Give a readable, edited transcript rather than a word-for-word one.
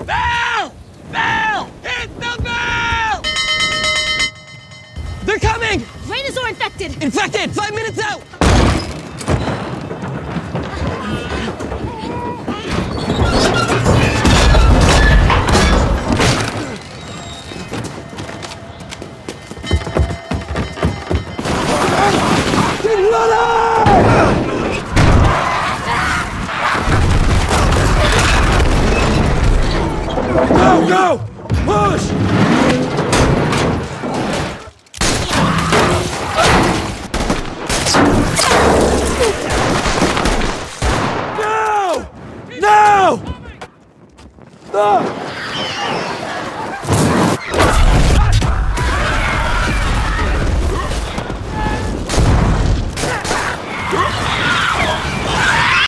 Bell! Bell! Hit the bell! They're coming! Raiders are infected! Infected! 5 minutes out! Go, go! Push! No! No! Ah!